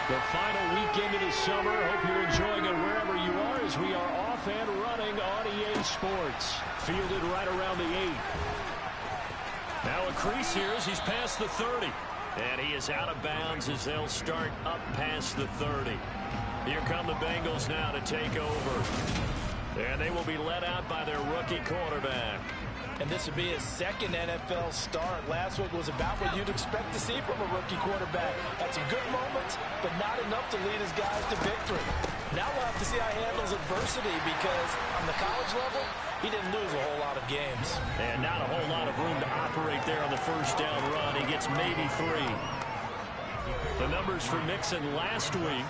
The final weekend of the summer. Hope you're enjoying it wherever you are as we are off and running on EA Sports. Fielded right around the 8. Now a crease here as he's past the 30. And he is out of bounds as they'll start up past the 30. Here come the Bengals now to take over. And they will be led out by their rookie quarterback. And this would be his second NFL start. Last week was about what you'd expect to see from a rookie quarterback. Had some good moments, but not enough to lead his guys to victory. Now we'll have to see how he handles adversity because on the college level, he didn't lose a whole lot of games. And not a whole lot of room to operate there on the first down run. He gets maybe 3. The numbers for Mixon last week.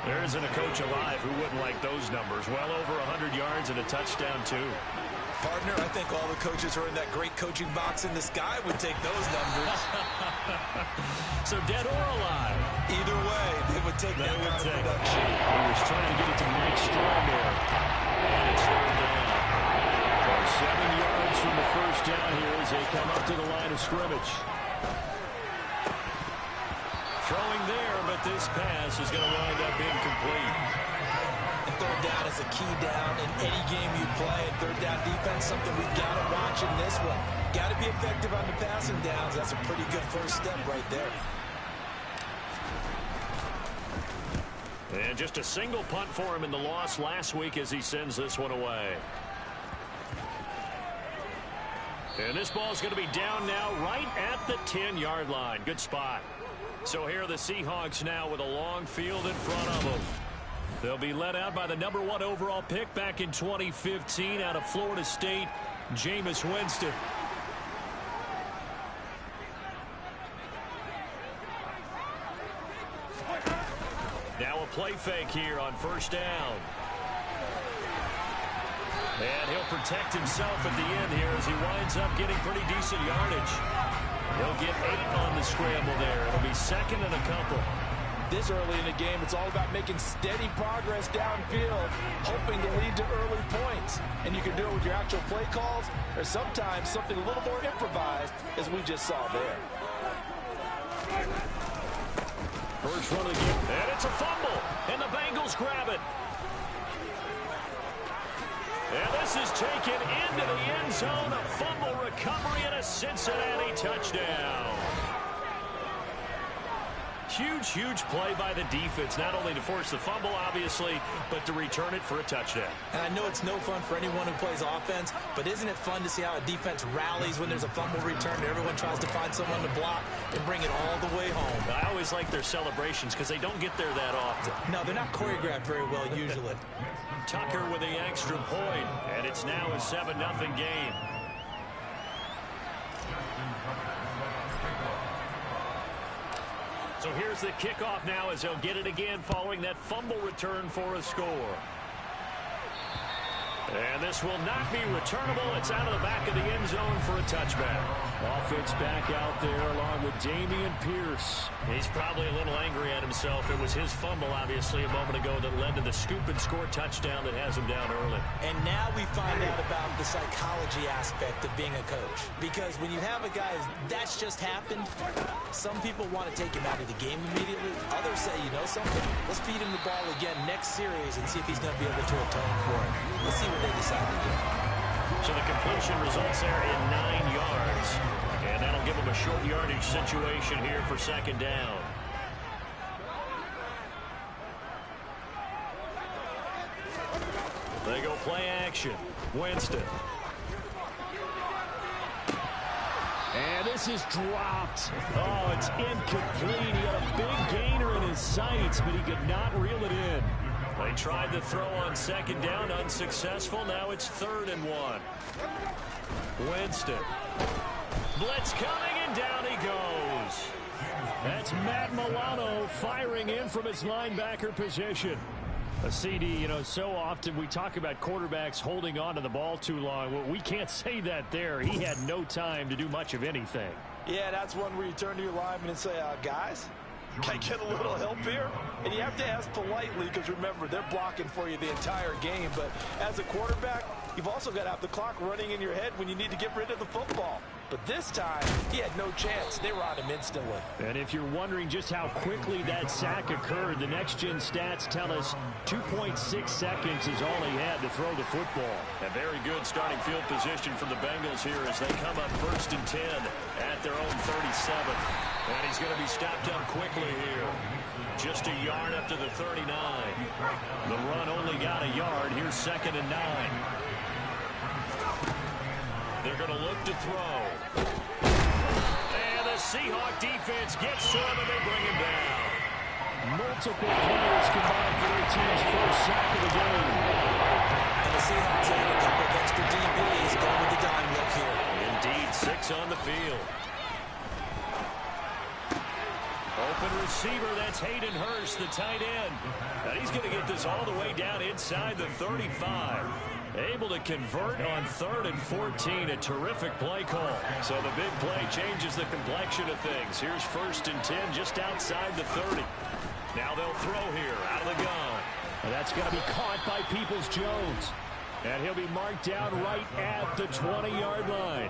There isn't a coach alive who wouldn't like those numbers. Well over 100 yards and a touchdown, too. Partner, I think all the coaches who are in that great coaching box in the sky would take those numbers. So dead or alive? Either way, they would take that kind of production. He was trying to get it to Mike Strong there. And it's third down. So 7 yards from the first down here as they come up to the line of scrimmage. Throwing there, but this pass is going to wind up incomplete. And third down is a key down in any game you play. And third down defense, something we've got to watch in this one. Got to be effective on the passing downs. That's a pretty good first step right there. And just a single punt for him in the loss last week as he sends this one away. And this ball's going to be down now right at the 10-yard line. Good spot. So here are the Seahawks now with a long field in front of them. They'll be led out by the number 1 overall pick back in 2015 out of Florida State, Jameis Winston. Now a play fake here on first down. And he'll protect himself at the end here as he winds up getting pretty decent yardage. He'll get 8 on the scramble there. It'll be second and a couple. This early in the game, it's all about making steady progress downfield, hoping to lead to early points. And you can do it with your actual play calls or sometimes something a little more improvised, as we just saw there. First run of the game, and it's a fumble, and the Bengals grab it. And this is taken into the end zone, a fumble recovery and a Cincinnati touchdown. Huge play by the defense, not only to force the fumble, obviously, but to return it for a touchdown. And I know it's no fun for anyone who plays offense, but isn't it fun to see how a defense rallies when there's a fumble return and everyone tries to find someone to block and bring it all the way home? I always like their celebrations because they don't get there that often. No, they're not choreographed very well usually. Tucker with the extra point, and it's now a 7-0 game. So here's the kickoff now as they'll get it again following that fumble return for a score. And this will not be returnable. It's out of the back of the end zone for a touchback. Offense back out there along with Dameon Pierce. He's probably a little angry at himself. It was his fumble, obviously, a moment ago that led to the scoop and score touchdown that has him down early. And now we find out about the psychology aspect of being a coach. Because when you have a guy that's just happened, some people want to take him out of the game immediately. Others say, you know something? Let's feed him the ball again next series and see if he's going to be able to atone for it. Let's see what they decide to do. So the completion results there in 9 yards. And that'll give them a short yardage situation here for second down. They go play action. Winston. And this is dropped. Oh, it's incomplete. He had a big gainer in his sights, but he could not reel it in. They tried to throw on second down, unsuccessful. Now it's 3rd and 1. Winston. Blitz coming, and down he goes. That's Matt Milano firing in from his linebacker position. A CD, you know, so often we talk about quarterbacks holding on to the ball too long. Well, we can't say that there. He had no time to do much of anything. Yeah, that's one where you turn to your lineman and say, guys, can I get a little help here? And you have to ask politely because, remember, they're blocking for you the entire game. But as a quarterback, you've also got to have the clock running in your head when you need to get rid of the football. But this time, he had no chance. They were on him instantly. And if you're wondering just how quickly that sack occurred, the next-gen stats tell us 2.6 seconds is all he had to throw the football. A very good starting field position for the Bengals here as they come up 1st and 10 at their own 37. And he's going to be stopped up quickly here. Just a yard up to the 39. The run only got a yard. Here's 2nd and 9. They're going to look to throw. And the Seahawk defense gets to him, and they bring him down. Multiple players combined for their team's first sack of the game. And the Seahawks have a couple of extra DBs going with the dime look here. Indeed, 6 on the field. Open receiver, that's Hayden Hurst, the tight end. And he's going to get this all the way down inside the 35. Able to convert on 3rd and 14. A terrific play call. So the big play changes the complexion of things. Here's 1st and 10 just outside the 30. Now they'll throw here out of the gun. And that's going to be caught by Peoples-Jones. And he'll be marked down right at the 20-yard line.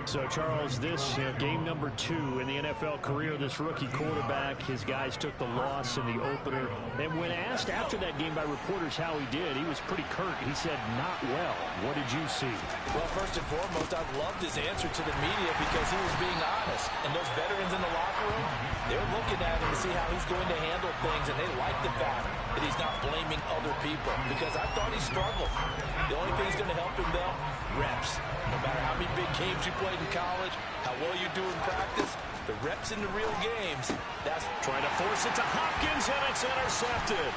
So, Charles, this game number 2 in the NFL career, this rookie quarterback, his guys took the loss in the opener. And when asked after that game by reporters how he did, he was pretty curt. He said, not well. What did you see? Well, first and foremost, I loved his answer to the media because he was being honest. And those veterans in the locker room, they're looking at him to see how he's going to handle things, and they like the fact that he's not blaming other people because I thought he struggled. The only thing that's going to help him, though, reps. No matter how many big games you played in college, how well you do in practice, the reps in the real games, that's trying to force it to Hopkins, and it's intercepted.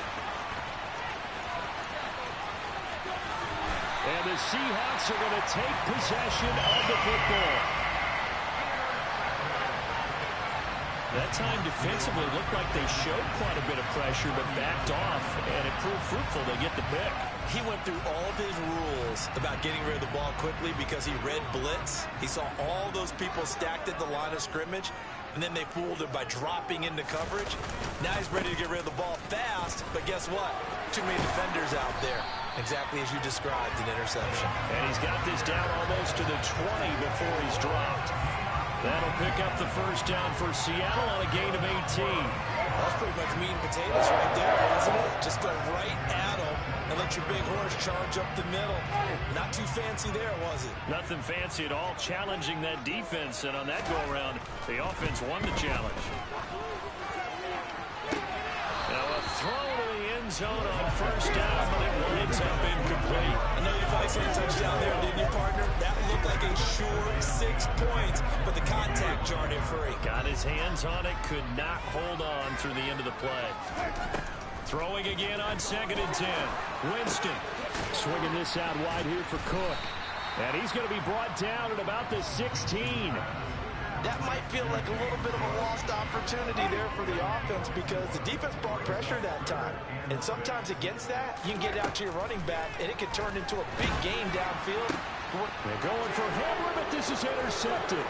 And the Seahawks are going to take possession of the football. That time defensively looked like they showed quite a bit of pressure, but backed off, and it proved fruitful. They get the pick. He went through all of his rules about getting rid of the ball quickly because he read blitz. He saw all those people stacked at the line of scrimmage, and then they fooled him by dropping into coverage. Now he's ready to get rid of the ball fast, but guess what? Too many defenders out there. Exactly as you described, an interception. And he's got this down almost to the 20 before he's dropped. That'll pick up the first down for Seattle on a gain of 18. That's pretty much meat and potatoes right there, wasn't it? Just go right at him and let your big horse charge up the middle. Not too fancy there, was it? Nothing fancy at all, challenging that defense, and on that go-around, the offense won the challenge. Now a throw to the end zone on first down, but it winds up incomplete. I know you thought he said touchdown there, didn't you, partner? That looked like a sure 6 points, but the contact jarred him free. Got his hands on it, could not hold on through the end of the play. Throwing again on 2nd and 10. Winston swinging this out wide here for Cook. And he's going to be brought down at about the 16. That might feel like a little bit of a lost opportunity there for the offense because the defense brought pressure that time. And sometimes against that, you can get out to your running back, and it can turn into a big game downfield. They're going for Hamler, but this is intercepted.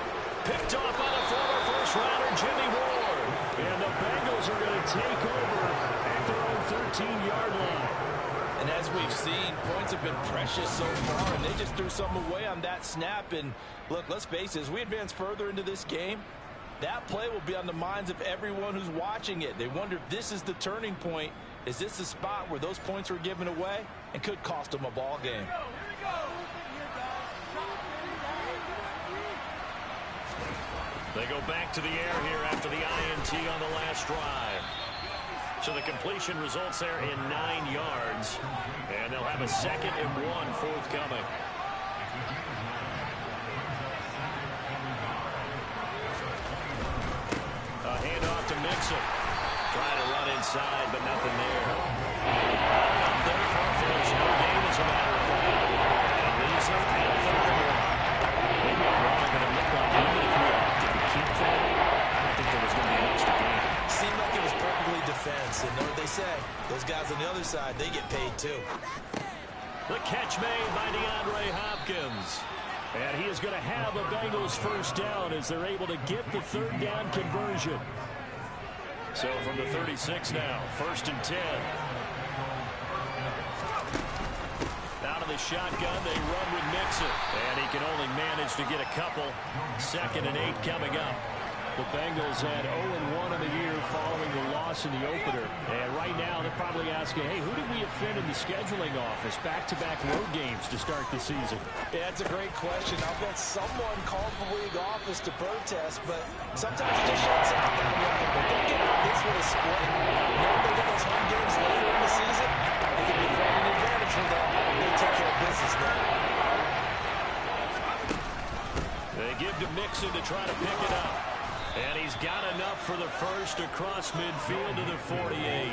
Picked off by the former first-rounder, Jimmy Ward. And the Bengals are going to take over at their own 13-yard line. And as we've seen, points have been precious so far, and they just threw some away on that snap. And look, let's face it, as we advance further into this game, that play will be on the minds of everyone who's watching it. They wonder if this is the turning point. Is this the spot where those points were given away and could cost them a ball game? They go back to the air here after the INT on the last drive. So the completion results there in 9 yards. And they'll have a 2nd and 1 forthcoming. A handoff to Mixon. Trying to run inside, but nothing there. Up there for a first. No gain, as a matter of fact. And leaves him at 3rd. Maybe I'm wrong, but it looked like even if he opted to keep that, I don't think there was going to be an extra gain. Seemed like it was perfectly defense, and know what they say. Those guys on the other side, they get paid too. The catch made by DeAndre Hopkins. And he is going to have a Bengals first down as they're able to get the 3rd down conversion. So from the 36 now, 1st and 10. Out of the shotgun. They run with Mixon. And he can only manage to get a couple. 2nd and 8 coming up. The Bengals had 0-1 in the year following the loss in the opener. And right now they're probably asking, hey, who did we offend in the scheduling office? Back-to-back road games to start the season. Yeah, that's a great question. I'll bet someone called the league office to protest, but sometimes it just shuts out that way. But they get out this with a split. They get those home games later in the season. It can be quite an advantage for them. They take care of business now. They give to Mixon to try to pick it up. And he's got enough for the first across midfield to the 48.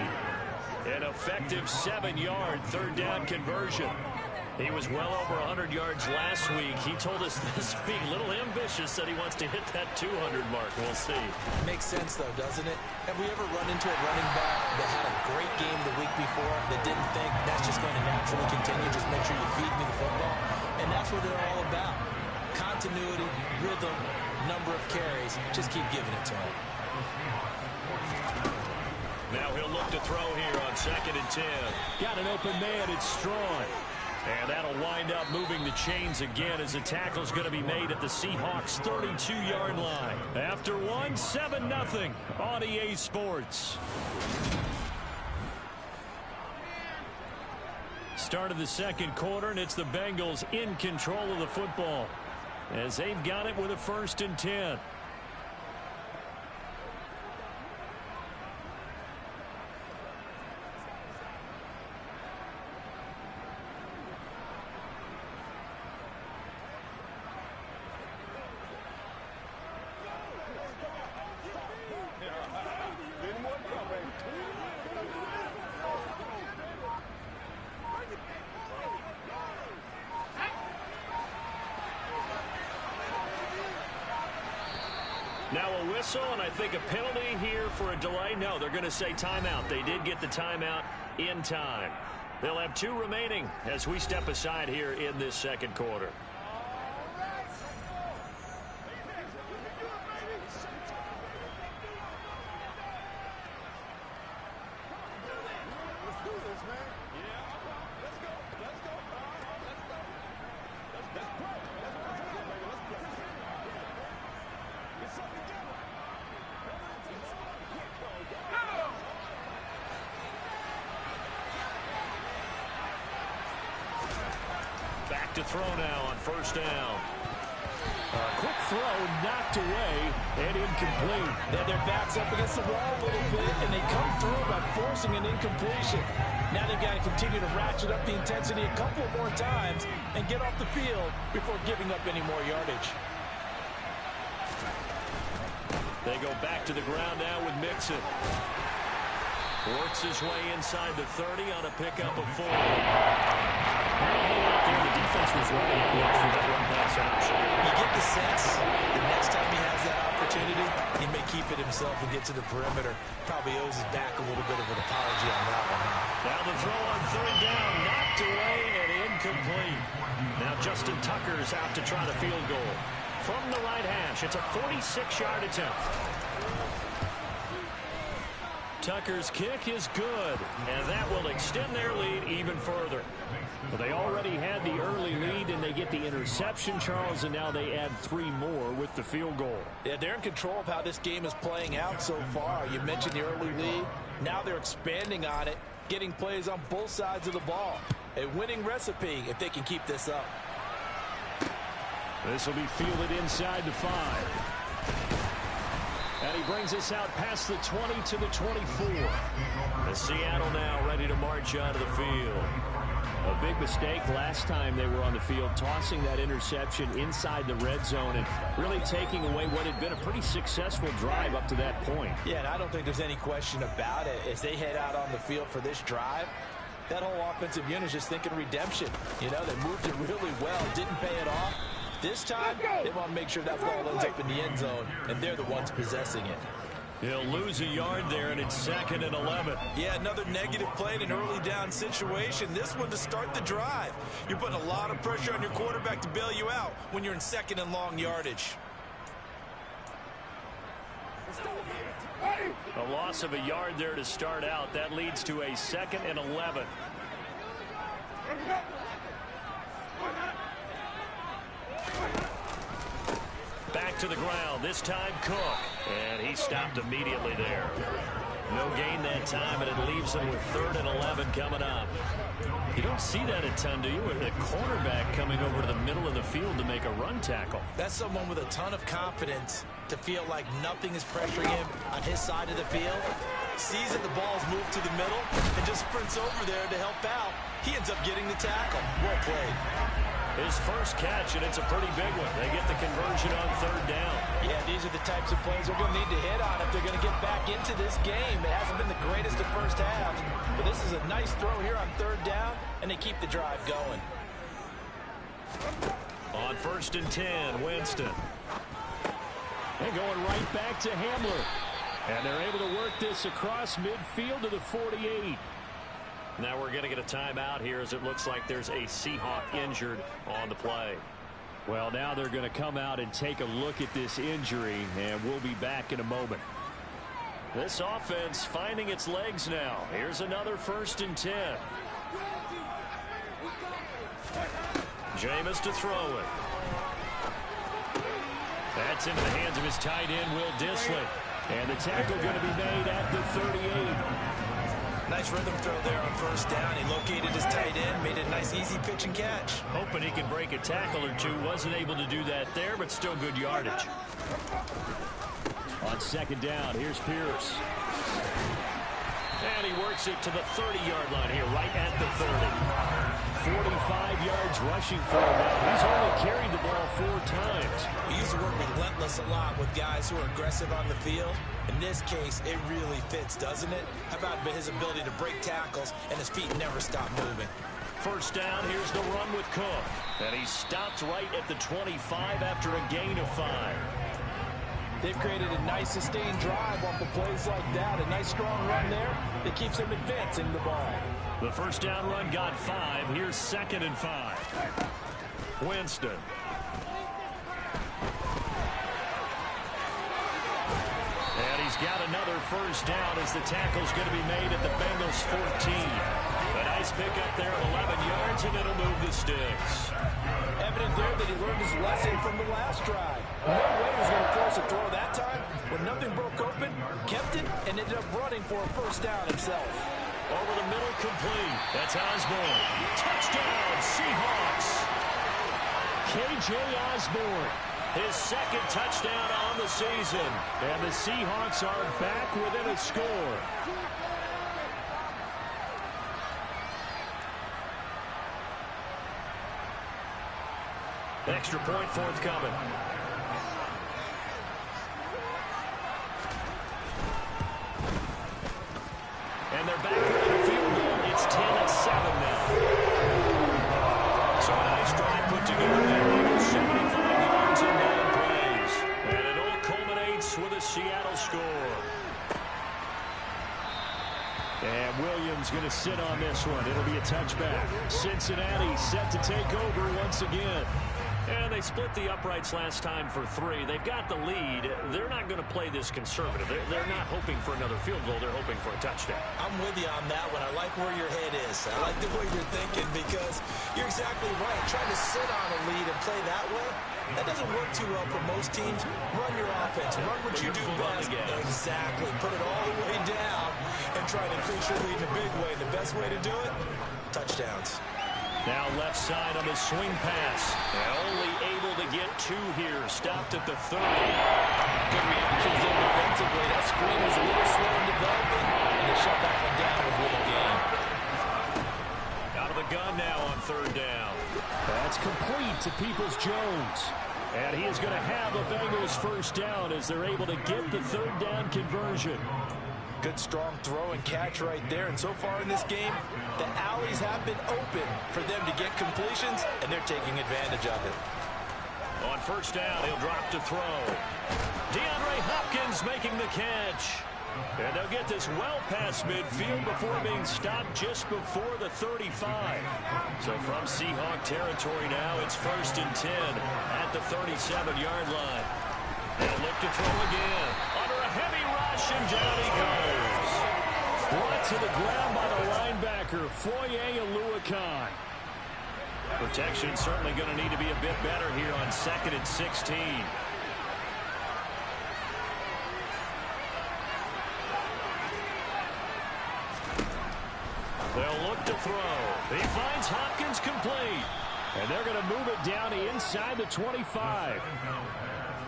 An effective 7-yard 3rd down conversion. He was well over 100 yards last week. He told us this week, a little ambitious, said he wants to hit that 200 mark. We'll see. Makes sense, though, doesn't it? Have we ever run into a running back that had a great game the week before that didn't think that's just going to naturally continue? Just make sure you feed me the football. And that's what they're all about. Continuity, rhythm, number of carries. Just keep giving it to him. Now he'll look to throw here on 2nd and 10. Got an open man. It's Strong. And that'll wind up moving the chains again as the tackle's going to be made at the Seahawks' 32-yard line. After 7-0 on EA Sports. Start of the 2nd quarter, and it's the Bengals in control of the football as they've got it with a 1st and 10. Now a whistle, and I think a penalty here for a delay. No, they're going to say timeout. They did get the timeout in time. They'll have 2 remaining as we step aside here in this 2nd quarter. Back to throw now on 1st down. A quick throw knocked away and incomplete. Now their back's up against the wall a little bit, and they come through by forcing an incompletion. Now they've got to continue to ratchet up the intensity a couple more times and get off the field before giving up any more yardage. They go back to the ground now with Mixon. Works his way inside the 30 on a pickup of 4. The defense was running for that run pass option. You get the sense the next time he has that opportunity, he may keep it himself and get to the perimeter. Probably owes his back a little bit of an apology on that one. Now the throw on 3rd down, knocked away and incomplete. Now Justin Tucker's out to try the field goal. From the right hash, it's a 46-yard attempt. Tucker's kick is good, and that will extend their lead even further. Well, they already had the early lead, and they get the interception, Charles, and now they add 3 more with the field goal. Yeah, they're in control of how this game is playing out so far. You mentioned the early lead. Now they're expanding on it, getting plays on both sides of the ball. A winning recipe if they can keep this up. This will be fielded inside the 5. And he brings us out past the 20 to the 24. And Seattle now ready to march out of the field. A big mistake last time they were on the field, tossing that interception inside the red zone and really taking away what had been a pretty successful drive up to that point. Yeah, and I don't think there's any question about it. As they head out on the field for this drive, that whole offensive unit is just thinking redemption. You know, they moved it really well, didn't pay it off. This time, they want to make sure that ball ends up in the end zone, and they're the ones possessing it. He'll lose a yard there, and it's 2nd and 11. Yeah, another negative play in an early down situation. This one to start the drive. You're putting a lot of pressure on your quarterback to bail you out when you're in 2nd and long yardage. A loss of a yard there to start out. That leads to a 2nd and 11. to the ground. This time Cook. And he stopped immediately there. No gain that time, and it leaves him with 3rd and 11 coming up. You don't see that a ton, do you? With a cornerback coming over to the middle of the field to make a run tackle. That's someone with a ton of confidence to feel like nothing is pressuring him on his side of the field. Sees that the ball's moved to the middle and just sprints over there to help out. He ends up getting the tackle. Well played. His first catch, and it's a pretty big one. They get the conversion on 3rd down. Yeah, these are the types of plays they're going to need to hit on if they're going to get back into this game. It hasn't been the greatest of first halves, but this is a nice throw here on 3rd down, and they keep the drive going. On 1st and 10, Winston. And going right back to Hamler. And they're able to work this across midfield to the 48. Now we're going to get a timeout here as it looks like there's a Seahawk injured on the play. Well, now they're going to come out and take a look at this injury, and we'll be back in a moment. This offense finding its legs now. Here's another 1st and 10. Jameis to throw it. That's into the hands of his tight end, Will Dissly. And the tackle going to be made at the 38. Nice rhythm throw there on 1st down. He located his tight end, made it a nice easy pitch and catch. Hoping he could break a tackle or two. Wasn't able to do that there, but still good yardage. On 2nd down, here's Pierce. And he works it to the 30-yard line here, right at the 30. 45 yards rushing for him now. He's only carried the ball 4 times. We used to work relentless a lot with guys who are aggressive on the field. In this case, it really fits, doesn't it? How about his ability to break tackles and his feet never stop moving? 1st down, here's the run with Cook. And he stopped right at the 25 after a gain of 5. They've created a nice sustained drive off of plays like that. A nice strong run there that keeps them advancing the ball. The 1st down run got 5. Here's 2nd and 5. Winston. And he's got another 1st down as the tackle's going to be made at the Bengals 14. A nice pickup there of 11 yards, and it'll move the sticks. Evident there that he learned his lesson from the last drive. No way he was going to force a throw that time. When nothing broke open, kept it, and ended up running for a 1st down himself. Over the middle, complete. That's Osborne. Touchdown, Seahawks. K.J. Osborne, his 2nd touchdown on the season. And the Seahawks are back within a score. Extra point forthcoming. And they're back in the field goal. It's 10-7 now. So a nice drive put together there. 75 yards in 9 plays. And it all culminates with a Seattle score. And Williams going to sit on this one. It'll be a touchback. Cincinnati set to take over once again. And they split the uprights last time for 3. They've got the lead. They're not going to play this conservative. They're not hoping for another field goal. They're hoping for a touchdown. I'm with you on that one. I like where your head is. I like the way you're thinking because you're exactly right. Trying to sit on a lead and play that way, that doesn't work too well for most teams. Run your offense. Run what you do best. Exactly. Put it all the way down and try to increase your lead in a big way. The best way to do it, touchdowns. Now left side on the swing pass. And only able to get 2 here. Stopped at the 30. Good reactions there defensively. That screen was a little slow in developing, and they shut that one down with little gain. Out of the gun now on 3rd down. That's complete to Peoples-Jones. And he is going to have a Bengals 1st down as they're able to get the 3rd down conversion. Good strong throw and catch right there. And so far in this game, the alleys have been open for them to get completions, and they're taking advantage of it. On 1st down, he'll drop to throw. DeAndre Hopkins making the catch. And they'll get this well past midfield before being stopped just before the 35. So from Seahawk territory now, it's 1st and 10 at the 37-yard line. They'll look to throw again. Under a heavy rush, and down he goes. Brought to the ground by the linebacker, Foye Oluokun. Protection certainly going to need to be a bit better here on 2nd and 16. to throw. He finds Hopkins complete. And they're going to move it down inside the 25.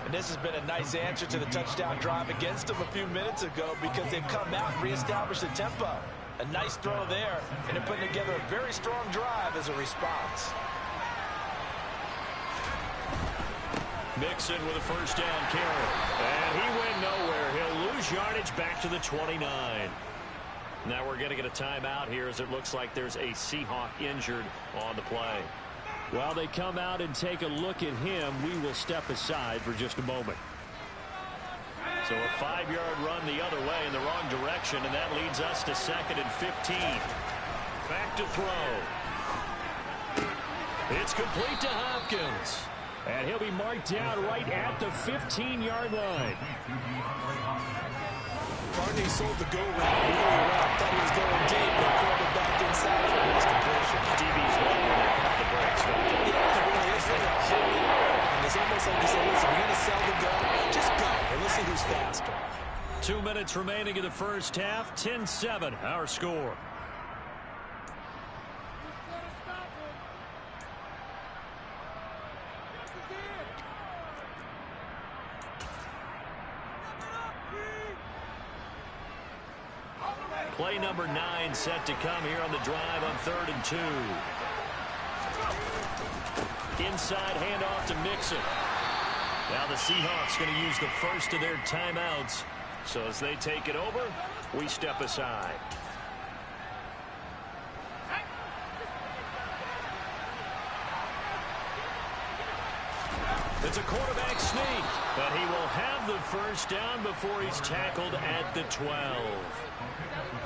And this has been a nice answer to the touchdown drive against them a few minutes ago because they've come out and reestablished the tempo. A nice throw there, and they're putting together a very strong drive as a response. Mixon with a first down carry. And he went nowhere. He'll lose yardage back to the 29. Now we're going to get a timeout here as it looks like there's a Seahawk injured on the play. While they come out and take a look at him, we will step aside for just a moment. So a 5-yard run the other way in the wrong direction, and that leads us to 2nd and 15. Back to throw. It's complete to Hopkins. And he'll be marked down right at the 15-yard line. Barney sold the go route really well. Thought he was going deep, but caught it back inside for a nice completion. DB's lucky when they pump the brakes, don't they? Yeah, it really is like a whole lot. And it's almost like you say, listen, we're going to sell the go. Just go. And let's see who's faster. 2 minutes remaining in the first half. 10-7, our score. Play number 9 set to come here on the drive on 3rd and 2. Inside handoff to Mixon. Now the Seahawks going to use the first of their timeouts. So as they take it over, we step aside. It's a quarterback sneak, but he will have the first down before he's tackled at the 12.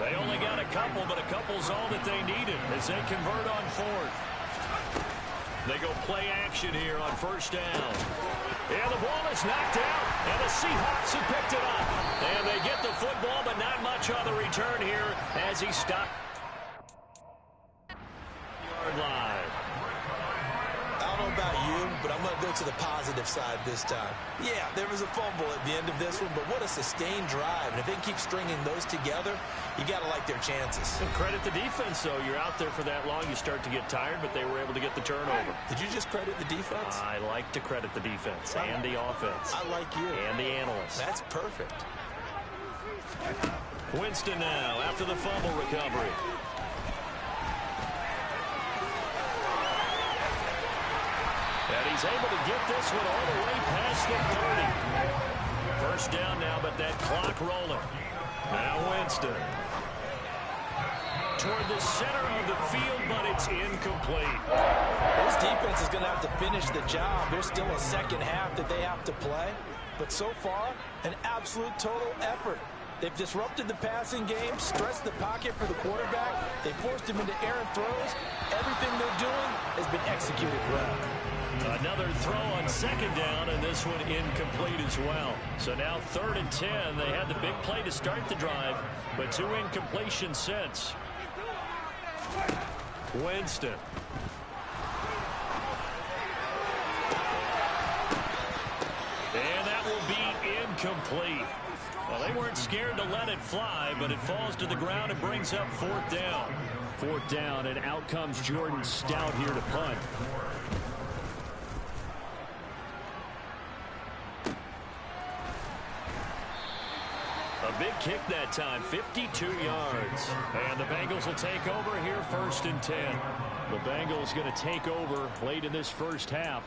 They only got a couple, but a couple's all that they needed as they convert on 4th. They go play action here on first down. And the ball is knocked out, and the Seahawks have picked it up. And they get the football, but not much on the return here as he stopped. Yard line. I don't know about you, but I'm going to go to the positive side this time. Yeah, there was a fumble at the end of this one, but what a sustained drive. And if they can keep stringing those together, you got to like their chances. And credit the defense, though. You're out there for that long, you start to get tired, but they were able to get the turnover. Did you just credit the defense? I like to credit the defense and the offense. I like you. And the analysts. That's perfect. Winston now after the fumble recovery. And he's able to get this one all the way past the 30. First down now, but that clock rolling. Now Winston. Toward the center of the field, but it's incomplete. This defense is going to have to finish the job. There's still a second half that they have to play. But so far, an absolute total effort. They've disrupted the passing game, stressed the pocket for the quarterback. They forced him into errant throws. Everything they're doing has been executed well. Another throw on second down, and this one incomplete as well. So now 3rd and 10. They had the big play to start the drive, but 2 incompletions since. Winston. And that will be incomplete. Well, they weren't scared to let it fly, but it falls to the ground and brings up 4th down. 4th down, and out comes Jordan Stout here to punt. A big kick that time, 52 yards. And the Bengals will take over here 1st and 10. The Bengals going to take over late in this first half.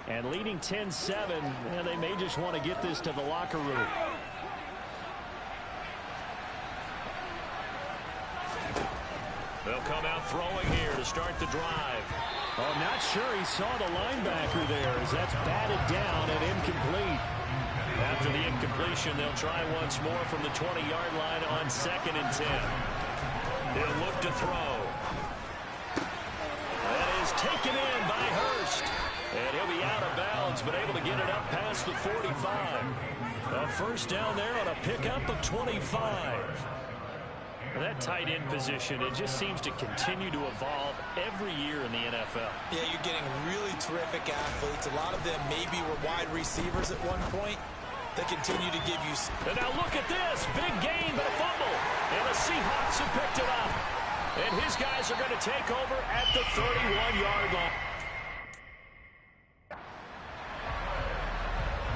And leading 10-7, and they may just want to get this to the locker room. They'll come out throwing here to start the drive. Oh, not sure he saw the linebacker there as that's batted down and incomplete. After the incompletion, they'll try once more from the 20-yard line on 2nd and 10. He'll look to throw. That is taken in by Hurst. And he'll be out of bounds, but able to get it up past the 45. A first down there on a pickup of 25. That tight end position, it just seems to continue to evolve every year in the NFL. Yeah, you're getting really terrific athletes. A lot of them maybe were wide receivers at one point. They continue to give you... And now look at this. Big gain, but a fumble. And the Seahawks have picked it up. And his guys are going to take over at the 31-yard line.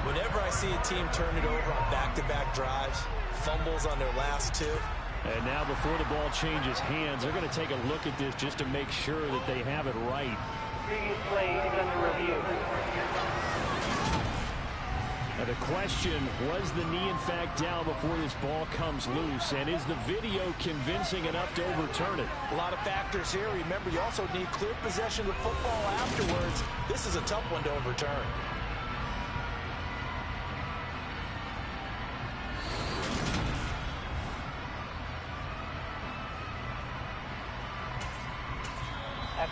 Whenever I see a team turn it over on back-to-back drives, fumbles on their last two. And now before the ball changes hands, they're going to take a look at this just to make sure that they have it right. Previous play is under review. Now the question, was the knee in fact down before this ball comes loose? And is the video convincing enough to overturn it? A lot of factors here. Remember, you also need clear possession of the football afterwards. This is a tough one to overturn.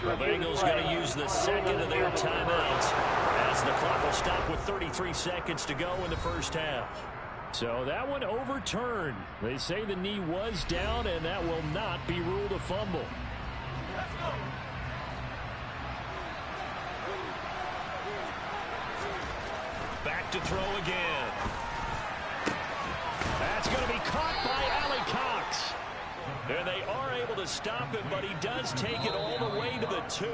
The Bengals going to use the second of their timeouts as the clock will stop with 33 seconds to go in the first half. So that one overturned. They say the knee was down, and that will not be ruled a fumble. Back to throw again. That's going to be caught by Allie Cox. And they are able to stop it, but he does take it all the way to the 2.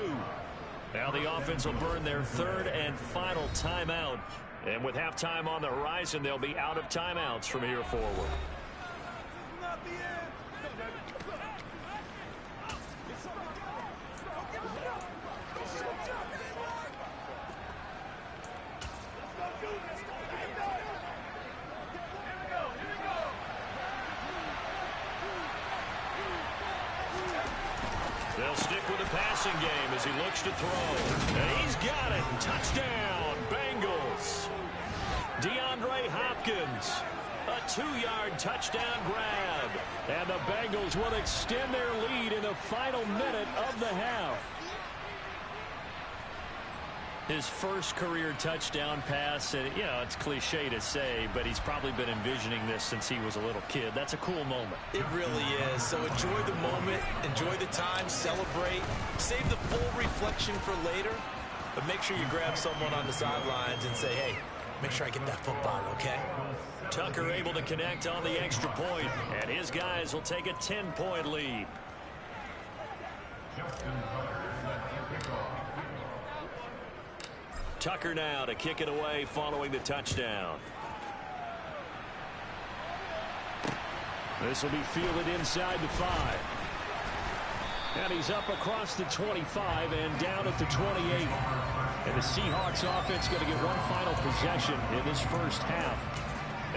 Now the offense will burn their third and final timeout. And with halftime on the horizon, they'll be out of timeouts from here forward. They'll stick with the passing game as he looks to throw. And he's got it. Touchdown, Bengals. DeAndre Hopkins, a 2-yard touchdown grab. And the Bengals will extend their lead in the final minute of the half. His first career touchdown pass, and you know, it's cliche to say, but he's probably been envisioning this since he was a little kid. That's a cool moment. It really is. So enjoy the moment, enjoy the time, celebrate, save the full reflection for later, but make sure you grab someone on the sidelines and say, hey, make sure I get that football, okay? Tucker able to connect on the extra point, and his guys will take a 10-point lead. Tucker now to kick it away following the touchdown. This will be fielded inside the 5. And he's up across the 25 and down at the 28. And the Seahawks offense going to get one final possession in this first half.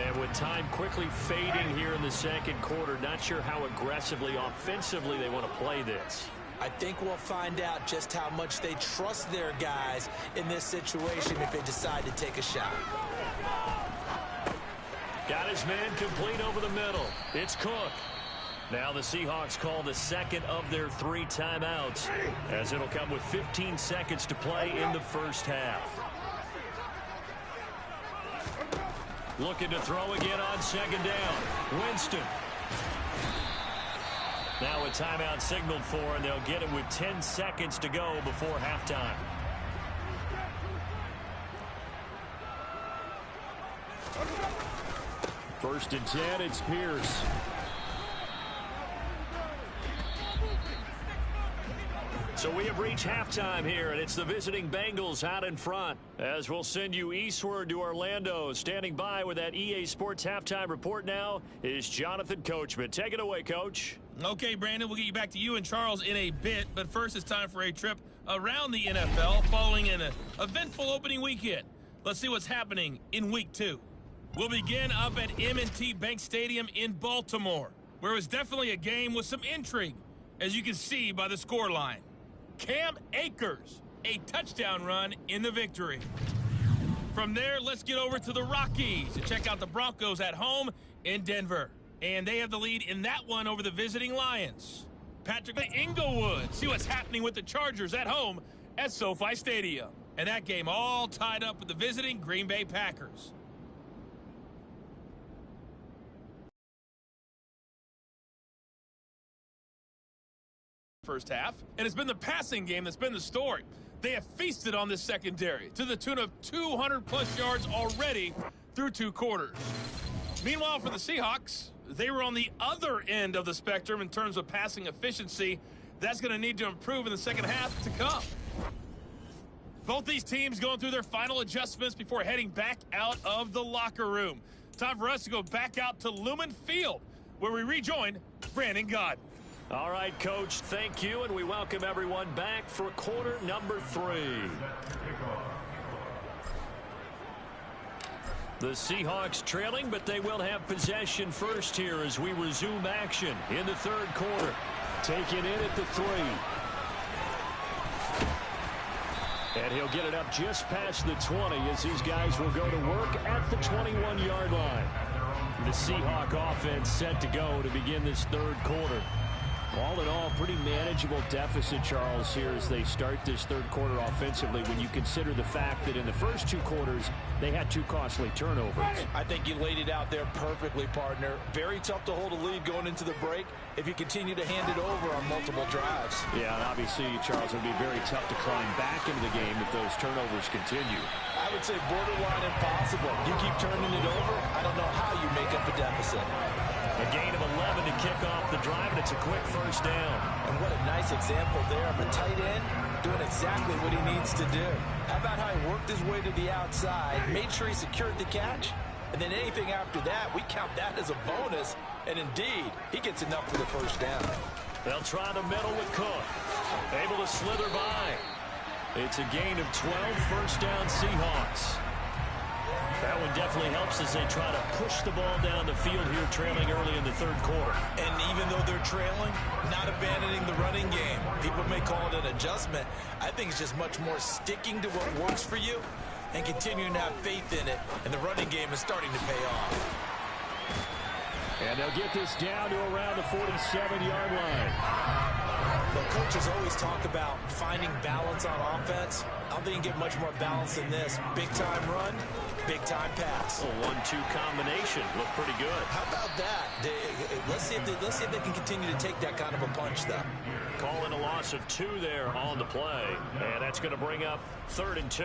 And with time quickly fading here in the second quarter, not sure how aggressively, offensively they want to play this. I think we'll find out just how much they trust their guys in this situation if they decide to take a shot. Got his man complete over the middle. It's Cook. Now the Seahawks call the second of their 3 timeouts, as it'll come with 15 seconds to play in the first half. Looking to throw again on second down. Winston. Now a timeout signaled for, and they'll get it with 10 seconds to go before halftime. First and 10, it's Pierce. So we have reached halftime here, and it's the visiting Bengals out in front. As we'll send you eastward to Orlando. Standing by with that EA Sports halftime report now is Jonathan Coachman. Take it away, Coach. Okay, Brandon, we'll get you back to you and Charles in a bit, but first it's time for a trip around the NFL following an eventful opening weekend. Let's see what's happening in Week 2. We'll begin up at M&T Bank Stadium in Baltimore, where it was definitely a game with some intrigue, as you can see by the scoreline. Cam Akers, a touchdown run in the victory. From there, let's get over to the Rockies to check out the Broncos at home in Denver. And they have the lead in that one over the visiting Lions. Patrick Inglewood, see what's happening with the Chargers at home at SoFi Stadium. And that game all tied up with the visiting Green Bay Packers. First half, and it's been the passing game that's been the story. They have feasted on this secondary to the tune of 200-plus yards already through 2 quarters. Meanwhile, for the Seahawks, they were on the other end of the spectrum in terms of passing efficiency. That's going to need to improve in the second half to come. Both these teams going through their final adjustments before heading back out of the locker room. Time for us to go back out to Lumen Field, where we rejoin Brandon Gaudin. All right, Coach, thank you, and we welcome everyone back for quarter number 3. The Seahawks trailing, but they will have possession first here as we resume action in the third quarter. Taking in at the 3. And he'll get it up just past the 20 as these guys will go to work at the 21-yard line. The Seahawk offense set to go to begin this third quarter. All in all, pretty manageable deficit, Charles, here as they start this third quarter offensively when you consider the fact that in the first 2 quarters, they had 2 costly turnovers. I think you laid it out there perfectly, partner. Very tough to hold a lead going into the break if you continue to hand it over on multiple drives. Yeah, and obviously, Charles, it would be very tough to climb back into the game if those turnovers continue. I would say borderline impossible. You keep turning it over, I don't know how you make up a deficit. A gain of 11 to kick off the drive, and it's a quick first down. And what a nice example there of a tight end doing exactly what he needs to do. How about how he worked his way to the outside, made sure he secured the catch, and then anything after that, we count that as a bonus. And indeed, he gets enough for the first down. They'll try the middle with Cook. Able to slither by. It's a gain of 12, first down Seahawks. That one definitely helps as they try to push the ball down the field here, trailing early in the third quarter. And even though they're trailing, not abandoning the running game. People may call it an adjustment. I think it's just much more sticking to what works for you and continuing to have faith in it. And the running game is starting to pay off. And they'll get this down to around the 47-yard line. The coaches always talk about finding balance on offense. I don't think you can get much more balance than this. Big-time run, big-time pass. A 1-2 combination. Look pretty good. How about that? Let's see if they can continue to take that kind of a punch, though. Calling a loss of 2 there on the play. And that's going to bring up 3rd and 2.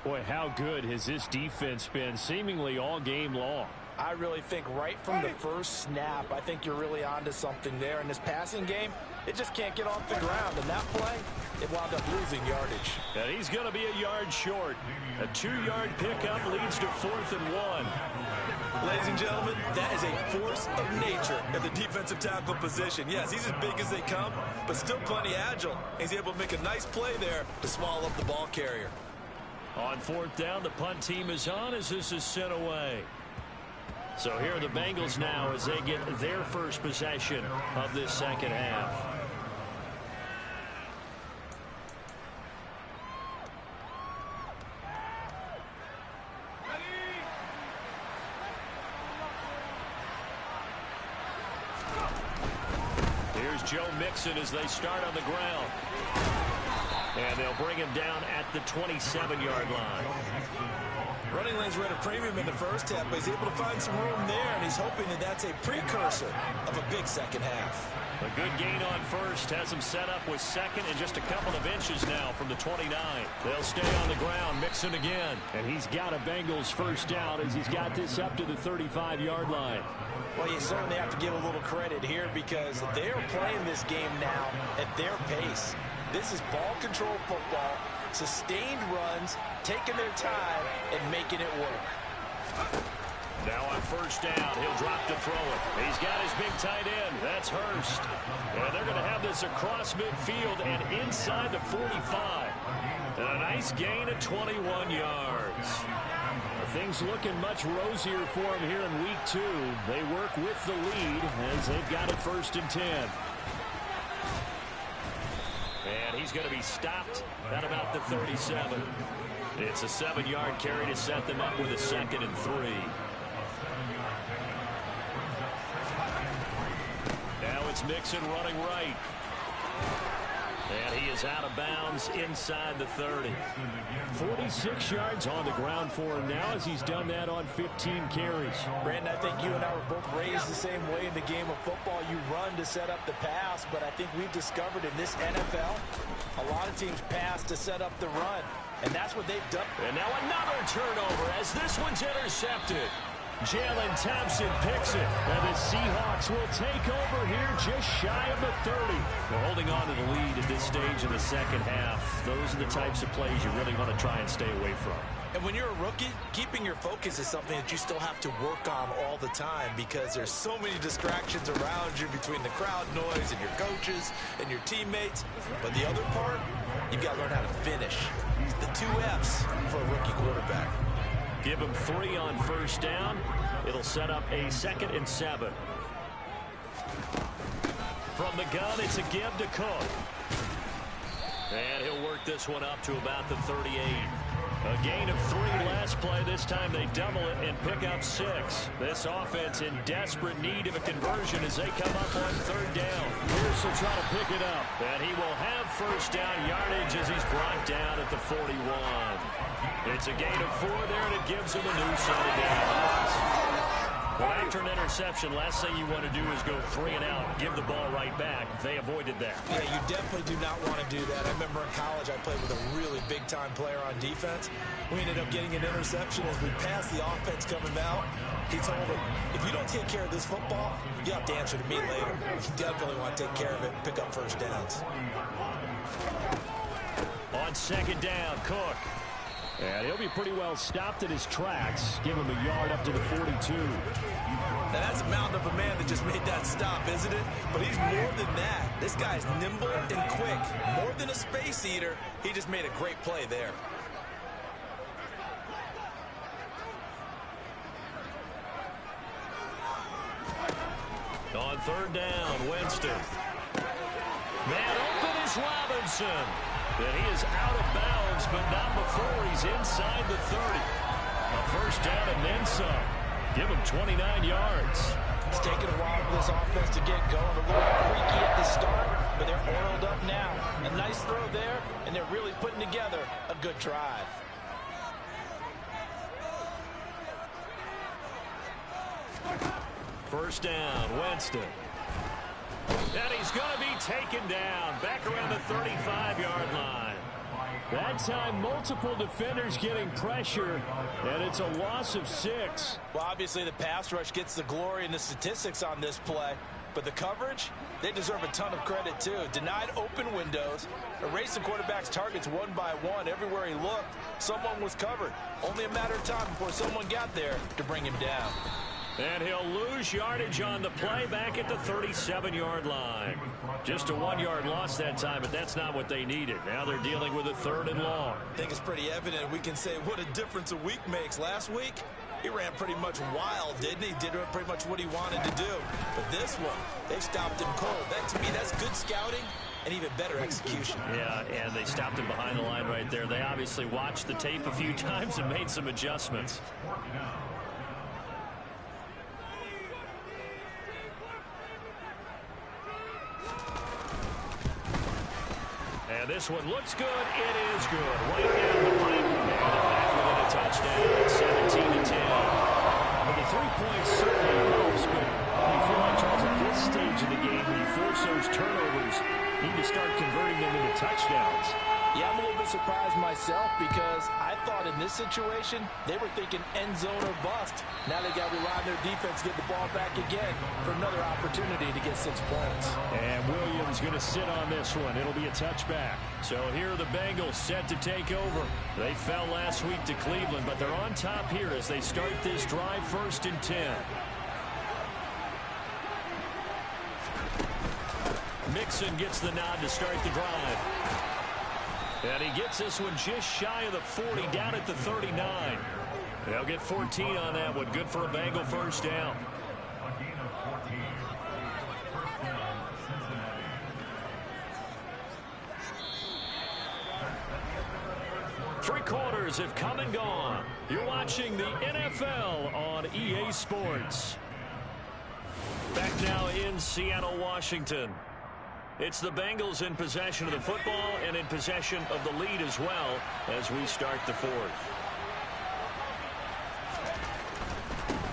Boy, how good has this defense been seemingly all game long? I really think right from the first snap, I think you're really onto something there. In this passing game, it just can't get off the ground. And that play, it wound up losing yardage. And he's going to be a yard short. A 2-yard pickup leads to 4th and 1. Ladies and gentlemen, that is a force of nature at the defensive tackle position. Yes, he's as big as they come, but still plenty agile. He's able to make a nice play there to swallow up the ball carrier. On 4th down, the punt team is on as this is sent away. So here are the Bengals now as they get their first possession of this second half. Here's Joe Mixon as they start on the ground. And they'll bring him down at the 27-yard line. Running lanes were at a premium in the first half, but he's able to find some room there, and he's hoping that that's a precursor of a big second half. A good gain on first has him set up with second and just a couple of inches now from the 29. They'll stay on the ground, Mixon again. And he's got a Bengals first down as he's got this up to the 35-yard line. Well, you certainly have to give a little credit here because they're playing this game now at their pace. This is ball control football, sustained runs, taking their time, and making it work. Now on first down, he'll drop to throw it. He's got his big tight end. That's Hurst. And they're going to have this across midfield and inside the 45. And a nice gain of 21 yards. Things looking much rosier for him here in week 2. They work with the lead as they've got it 1st and 10. And he's going to be stopped at about the 37. It's a 7-yard carry to set them up with a 2nd and 3. Now it's Mixon running right. And he is out of bounds inside the 30. 46 yards on the ground for him now as he's done that on 15 carries. Brandon, I think you and I were both raised the same way in the game of football. You run to set up the pass, but I think we've discovered in this NFL, a lot of teams pass to set up the run, and that's what they've done. And now another turnover as this one's intercepted. Jalen Thompson picks it, and the Seahawks will take over here just shy of the 30. We're holding on to the lead at this stage in the second half. Those are the types of plays you really want to try and stay away from. And when you're a rookie, keeping your focus is something that you still have to work on all the time because there's so many distractions around you between the crowd noise and your coaches and your teammates. But the other part, you've got to learn how to finish. The 2 F's for a rookie quarterback. Give him 3 on first down. It'll set up a 2nd and 7. From the gun, it's a give to Cook. And he'll work this one up to about the 38. A gain of 3 last play. This time they double it and pick up 6. This offense in desperate need of a conversion as they come up on 3rd down. Pierce will try to pick it up. And he will have first down yardage as he's brought down at the 41. It's a gain of 4 there, and it gives him a new set of downs. Well, after an interception, last thing you want to do is go 3 and out, give the ball right back. They avoided that. Yeah, you definitely do not want to do that. I remember in college I played with a really big-time player on defense. We ended up getting an interception as we passed the offense coming out. He told him, if you don't take care of this football, you have to answer to me later. You definitely want to take care of it and pick up first downs. On 2nd down, Cook. And he'll be pretty well stopped in his tracks. Give him a yard up to the 42. Now that's a mountain of a man that just made that stop, isn't it? But he's more than that. This guy's nimble and quick. More than a space eater, he just made a great play there. On 3rd down, Winston. Man open is Robinson. And he is out of bounds, but not before he's inside the 30. A first down and then some. Give him 29 yards. It's taken a while for this offense to get going. A little freaky at the start, but they're oiled up now. A nice throw there, and they're really putting together a good drive. First down, Winston. And he's going to be taken down back around the 35-yard line. That time, multiple defenders getting pressure, and it's a loss of 6. Well, obviously, the pass rush gets the glory and the statistics on this play. But the coverage, they deserve a ton of credit, too. Denied open windows, erased the quarterback's targets one by one. Everywhere he looked, someone was covered. Only a matter of time before someone got there to bring him down. And he'll lose yardage on the play back at the 37-yard line. Just a 1-yard loss that time, but that's not what they needed. Now they're dealing with a 3rd and long. I think it's pretty evident. We can say what a difference a week makes. Last week, he ran pretty much wild, didn't he? Did pretty much what he wanted to do. But this one, they stopped him cold. That, to me, that's good scouting and even better execution. Yeah, and they stopped him behind the line right there. They obviously watched the tape a few times and made some adjustments. And this one looks good. It is good. Right down the pipe. And back within a touchdown. 17-10. Well, the 3 points certainly helps, but you feel like, Charles, at this stage of the game, when you force those turnovers, you need to start converting them into touchdowns. Yeah, I'm a little bit surprised myself because I thought in this situation, they were thinking end zone or bust. Now they got to rely on their defense to get the ball back again for another opportunity to get 6 points. And Williams going to sit on this one. It'll be a touchback. So here are the Bengals set to take over. They fell last week to Cleveland, but they're on top here as they start this drive 1st and 10. Mixon gets the nod to start the drive. And he gets this one just shy of the 40, down at the 39. They'll get 14 on that one. Good for a Bengal first down. Three quarters have come and gone. You're watching the NFL on EA Sports. Back now in Seattle, Washington. It's the Bengals in possession of the football and in possession of the lead as well as we start the 4th.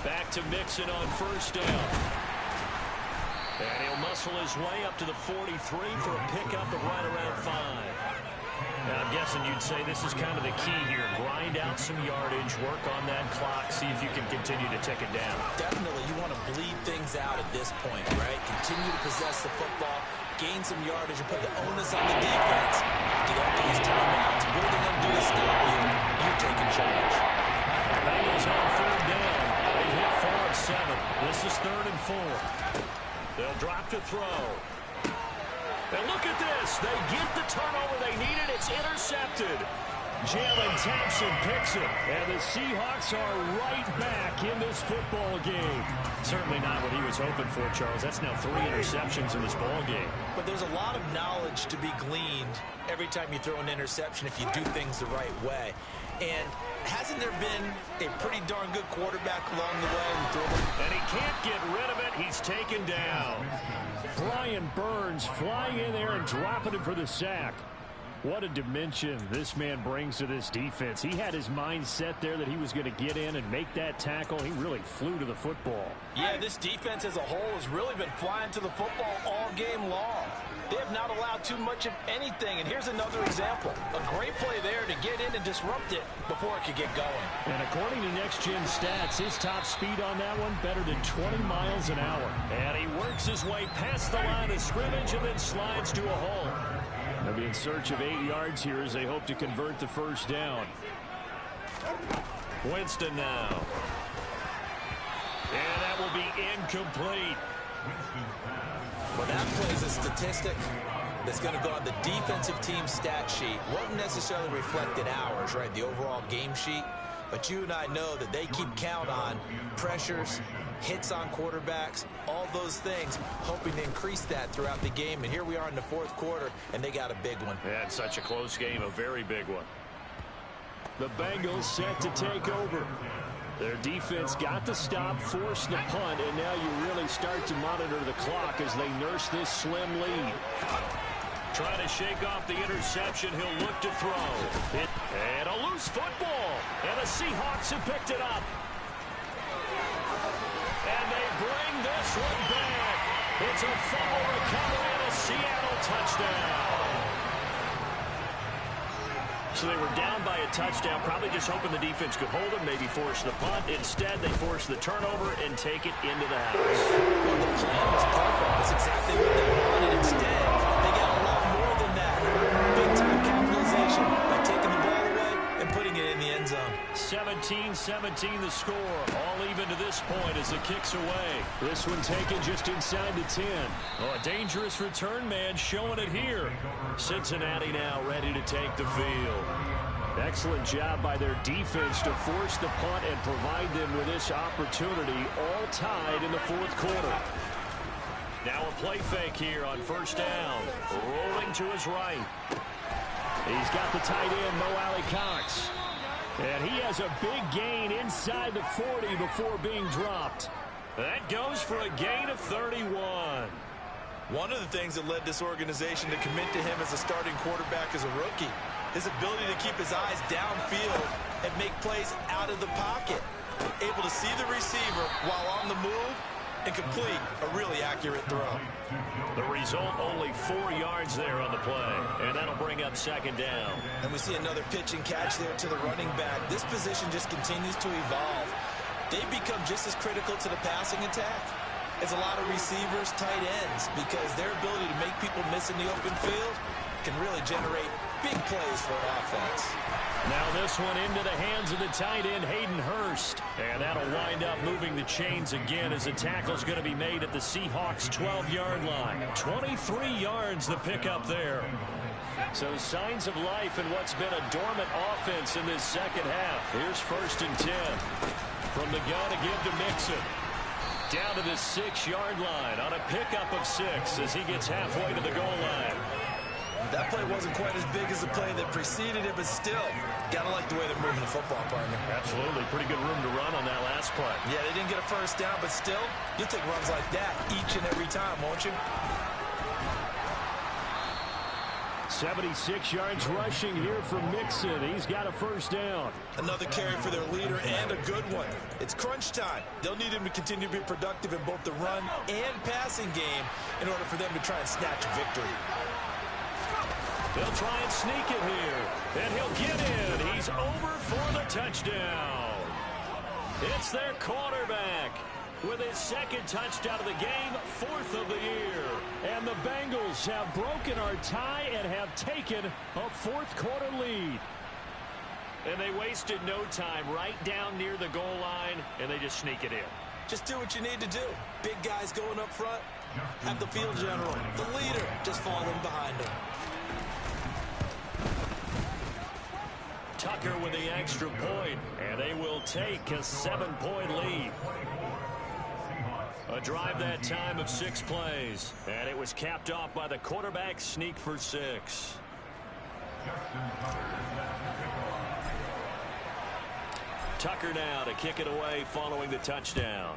Back to Mixon on first down. And he'll muscle his way up to the 43 for a pickup of right around 5. And I'm guessing you'd say this is kind of the key here. Grind out some yardage, work on that clock, see if you can continue to tick it down. Definitely, you want to bleed things out at this point, right? Continue to possess the football, gain some yardage, and put the onus on the defense to go after these timeouts. What are they going to do to stop you? You're taking charge. Bengals on 3rd down. They've hit 4 of 7. This is 3rd and 4. They'll drop to throw. And look at this. They get the turnover they needed. It's intercepted. Jalen Thompson picks it. And the Seahawks are right back in this football game. Certainly not what he was hoping for, Charles. That's now 3 interceptions in this ball game. But there's a lot of knowledge to be gleaned every time you throw an interception if you do things the right way. And hasn't there been a pretty darn good quarterback along the way? And he can't get rid of it. He's taken down. Brian Burns flying in there and dropping him for the sack. What a dimension this man brings to this defense. He had his mind set there that he was going to get in and make that tackle. He really flew to the football. Yeah, this defense as a whole has really been flying to the football all game long. They have not allowed too much of anything. And here's another example. A great play there to get in and disrupt it before it could get going. And according to Next Gen Stats, his top speed on that one better than 20 miles an hour. And he works his way past the line of scrimmage and then slides to a hole. They'll be in search of 8 yards here as they hope to convert the 1st down. Winston now. And that will be incomplete. Well, that plays a statistic that's going to go on the defensive team stat sheet. Won't necessarily reflect in ours, right, the overall game sheet. But you and I know that they keep count on pressures, hits on quarterbacks, all those things, hoping to increase that throughout the game. And here we are in the 4th quarter, and they got a big one. Yeah, it's such a close game, a very big one. The Bengals set to take over. Their defense got the stop, forced the punt, and now you really start to monitor the clock as they nurse this slim lead. Trying to shake off the interception, he'll look to throw. And a loose football, and the Seahawks have picked it up. And they bring this one back. It's a fumble recovery and a Seattle touchdown. So they were down by a touchdown, probably just hoping the defense could hold them, maybe force the punt. Instead, they force the turnover and take it into the house. Well, the plan was perfect. That's exactly what they wanted. Instead, they got a lot more than that. Big-time capitalization by taking the ball away and putting it in the end zone. 17-17 the score. All even to this point as it kicks away. This one taken just inside the 10. Oh, a dangerous return man showing it here. Cincinnati now ready to take the field. Excellent job by their defense to force the punt and provide them with this opportunity, all tied in the 4th quarter. Now a play fake here on 1st down. Rolling to his right. He's got the tight end, Mo Alley-Cox. And he has a big gain inside the 40 before being dropped. That goes for a gain of 31. One of the things that led this organization to commit to him as a starting quarterback as a rookie, his ability to keep his eyes downfield and make plays out of the pocket. Able to see the receiver while on the move and complete a really accurate throw. The result, only 4 yards there on the play, and that'll bring up 2nd down. And we see another pitch and catch there to the running back. This position just continues to evolve. They become just as critical to the passing attack as a lot of receivers, tight ends, because their ability to make people miss in the open field can really generate big plays for offense. Now this one into the hands of the tight end, Hayden Hurst. And that'll wind up moving the chains again as the tackle's going to be made at the Seahawks' 12-yard line. 23 yards the pickup there. So signs of life in what's been a dormant offense in this 2nd half. Here's 1st and 10. From the gun to give to Mixon. Down to the 6-yard line on a pickup of 6 as he gets halfway to the goal line. That play wasn't quite as big as the play that preceded it, but still, gotta like the way they're moving the football, partner. Absolutely. Pretty good room to run on that last play. Yeah, they didn't get a 1st down, but still, you'll take runs like that each and every time, won't you? 76 yards rushing here from Mixon. He's got a 1st down. Another carry for their leader and a good one. It's crunch time. They'll need him to continue to be productive in both the run and passing game in order for them to try and snatch a victory. He'll try and sneak it here. And he'll get in. He's over for the touchdown. It's their quarterback with his second touchdown of the game, 4th of the year. And the Bengals have broken our tie and have taken a 4th quarter lead. And they wasted no time right down near the goal line, and they just sneak it in. Just do what you need to do. Big guys going up front. Have the field general, the leader, just falling behind him. Tucker with the extra point, and they will take a 7-point lead. A drive that time of 6 plays, and it was capped off by the quarterback sneak for 6. Tucker now to kick it away following the touchdown.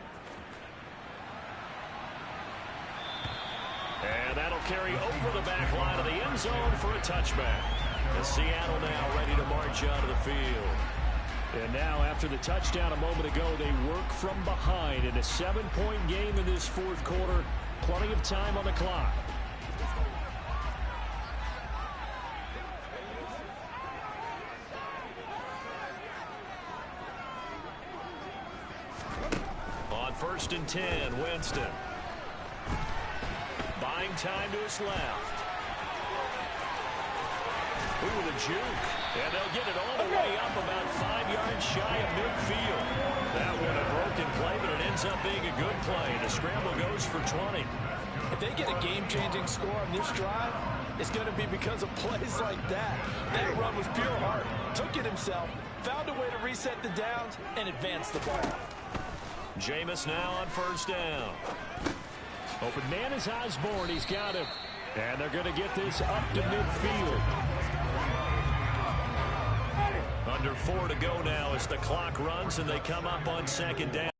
And that'll carry over the back line of the end zone for a touchback. And Seattle now ready to march out of the field. And now after the touchdown a moment ago, they work from behind in a 7-point game in this 4th quarter. Plenty of time on the clock. On 1st and 10, Winston. Buying time to his left. Ooh, the juke. And they'll get it all the way up about 5 yards shy of midfield. That one a broken play, but it ends up being a good play. The scramble goes for 20. If they get a game-changing score on this drive, it's going to be because of plays like that. That run was pure heart. Took it himself, found a way to reset the downs, and advance the ball. Jameis now on 1st down. Open man is Osborne. He's got him. And they're going to get this up to midfield. Under 4 to go now as the clock runs and they come up on 2nd down.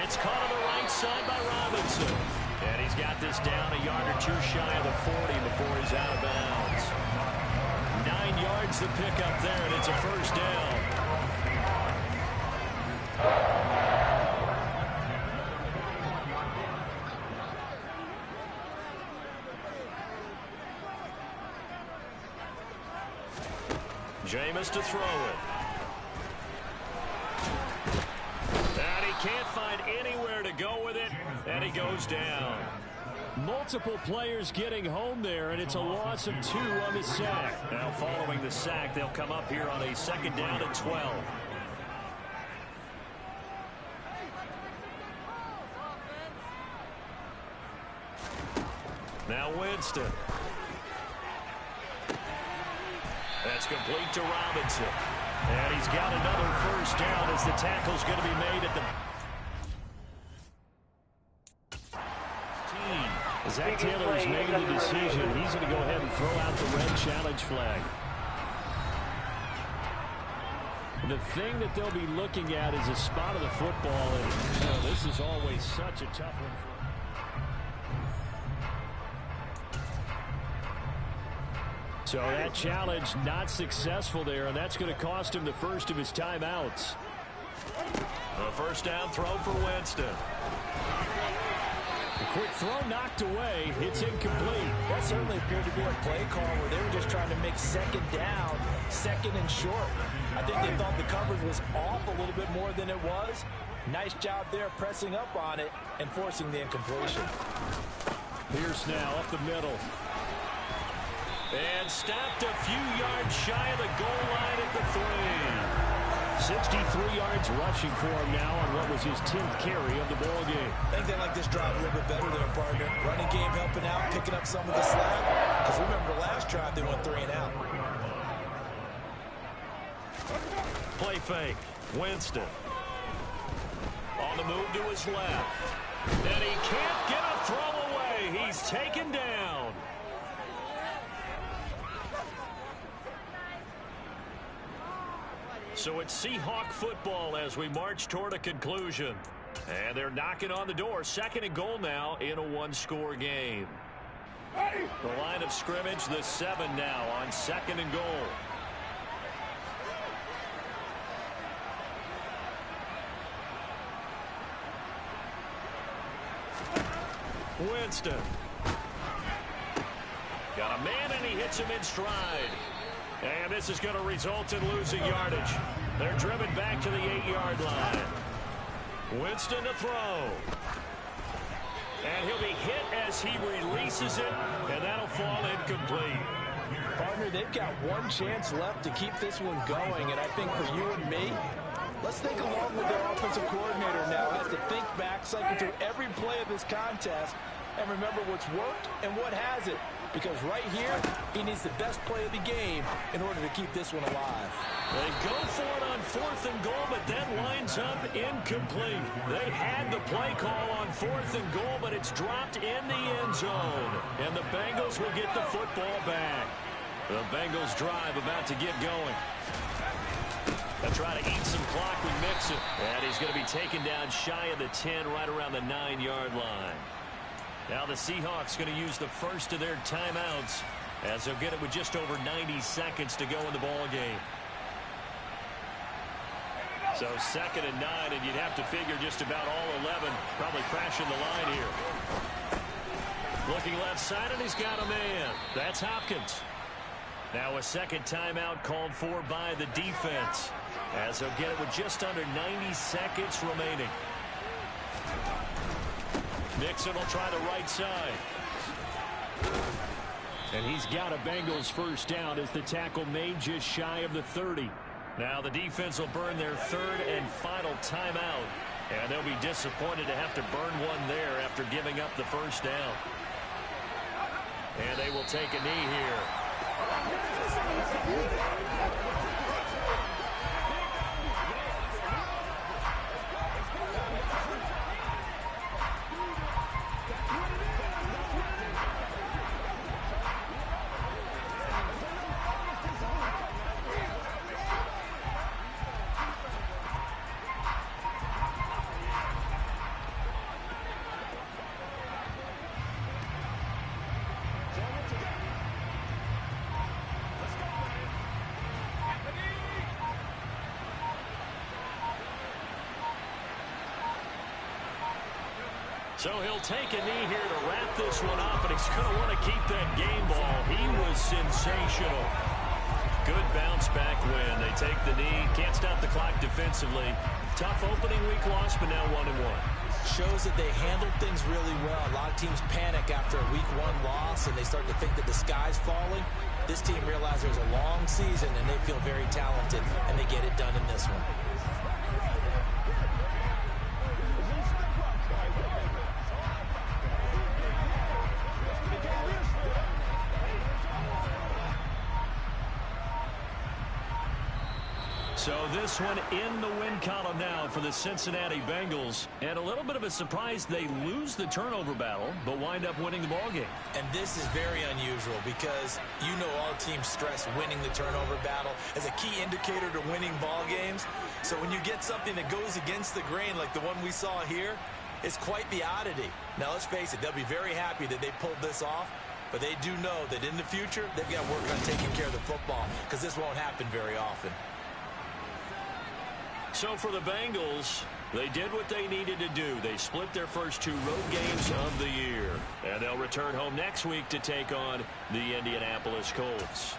It's caught on the right side by Robinson. And he's got this down a yard or 2 shy of the 40 before he's out of bounds. 9 yards to pick up there, and it's a 1st down. Jameis to throw it. And he can't find anywhere to go with it, and he goes down. Multiple players getting home there, and it's a loss of 2 on the sack. Now following the sack, they'll come up here on a 2nd down and 12. Now Winston. That's complete to Robinson. And he's got another 1st down as the tackle's going to be made at the... Zach Taylor's made the decision. He's going to go ahead and throw out the red challenge flag. The thing that they'll be looking at is a spot of the football. And this is always such a tough one for... So that challenge not successful there, and that's going to cost him the first of his timeouts. A 1st down throw for Winston. A quick throw knocked away. It's incomplete. That certainly appeared to be a play call where they were just trying to make 2nd down, 2nd and short. I think they thought the coverage was off a little bit more than it was. Nice job there pressing up on it and forcing the incompletion. Pierce now up the middle. And stopped a few yards shy of the goal line at the 3. 63 yards rushing for him now on what was his 10th carry of the ball game. I think they like this drive a little bit better than a partner. Running game helping out, picking up some of the slack. Because remember the last drive they went 3 and out. Play fake. Winston. On the move to his left. And he can't get a throw away. He's taken down. So it's Seahawk football as we march toward a conclusion. And they're knocking on the door. 2nd and goal now in a 1-score game. The line of scrimmage, the 7 now on 2nd and goal. Winston. Got a man, and he hits him in stride. And this is going to result in losing yardage. They're driven back to the 8-yard line. Winston to throw. And he'll be hit as he releases it, and that'll fall incomplete. Partner, they've got one chance left to keep this one going, and I think for you and me, let's think along with their offensive coordinator now as to think back, cycle through every play of this contest, and remember what's worked and what hasn't. Because right here, he needs the best play of the game in order to keep this one alive. They go for it on 4th and goal, but that winds up incomplete. They had the play call on 4th and goal, but it's dropped in the end zone. And the Bengals will get the football back. The Bengals drive about to get going. They'll try to eat some clock with Mixon. And he's going to be taken down shy of the 10, right around the 9-yard line. Now the Seahawks going to use the first of their timeouts as they'll get it with just over 90 seconds to go in the ball game. So 2nd and 9, and you'd have to figure just about all 11 probably crashing the line here. Looking left side, and he's got a man. That's Hopkins. Now a second timeout called for by the defense as they'll get it with just under 90 seconds remaining. Mixon will try the right side. And he's got a Bengals first down as the tackle made just shy of the 30. Now the defense will burn their 3rd and final timeout. And they'll be disappointed to have to burn one there after giving up the first down. And they will take a knee here. So he'll take a knee here to wrap this one up, and he's going to want to keep that game ball. He was sensational. Good bounce back win. They take the knee. Can't stop the clock defensively. Tough opening week loss, but now 1-1. Shows that they handled things really well. A lot of teams panic after a week 1 loss, and they start to think that the sky's falling. This team realized there's a long season, and they feel very talented, and they get it done in this one. So this one in the win column now for the Cincinnati Bengals. And a little bit of a surprise, they lose the turnover battle, but wind up winning the ballgame. And this is very unusual because you know all teams stress winning the turnover battle as a key indicator to winning ball games. So when you get something that goes against the grain like the one we saw here, it's quite the oddity. Now let's face it, they'll be very happy that they pulled this off, but they do know that in the future they've got to work on taking care of the football because this won't happen very often. So for the Bengals, they did what they needed to do. They split their first 2 road games of the year. And they'll return home next week to take on the Indianapolis Colts.